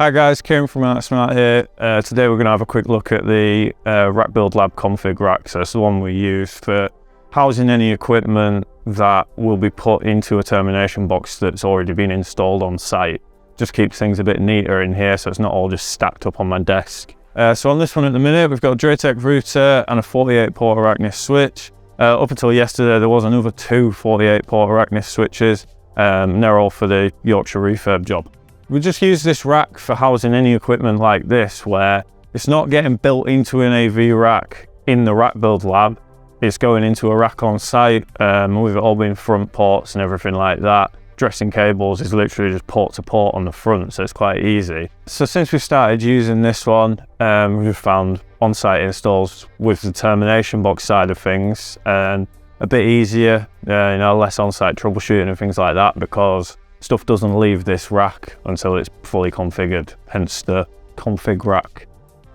Hi guys, Kieran from Smart here. Today we're going to have a quick look at the Rack Build Lab config rack. So it's the one we use for housing any equipment that will be put into a termination box that's already been installed on site. Just keeps things a bit neater in here so it's not all just stacked up on my desk. So on this one at the minute we've got a Draytech router and a 48 port Arachnist switch. Up until yesterday there was another two 48 port Arachnist switches, and they're all for the Yorkshire refurb job. We just use this rack for housing any equipment like this where it's not getting built into an AV rack in the Rack Build Lab. It's going into a rack on site with it all being front ports and everything like that. Dressing cables is literally just port to port on the front, so it's quite easy. So since we started using this one, we've found on-site installs with the termination box side of things and a bit easier, less on-site troubleshooting and things like that, because stuff doesn't leave this rack until it's fully configured, hence the config rack.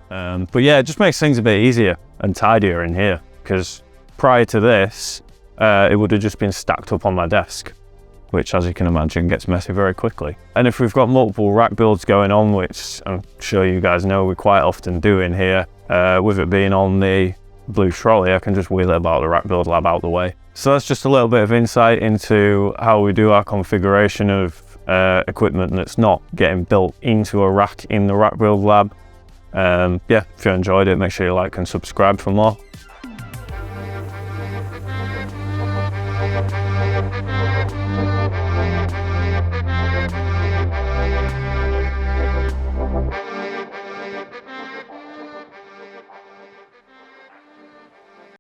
But yeah, it just makes things a bit easier and tidier in here, because prior to this, it would have just been stacked up on my desk, which, as you can imagine, gets messy very quickly. And if we've got multiple rack builds going on, which I'm sure you guys know we quite often do in here, with it being on the blue trolley, I can just wheel it about the Rack Build Lab out the way. So that's just a little bit of insight into how we do our configuration of equipment that's not getting built into a rack in the Rack Build Lab. Yeah, if you enjoyed it, make sure you like and subscribe for more.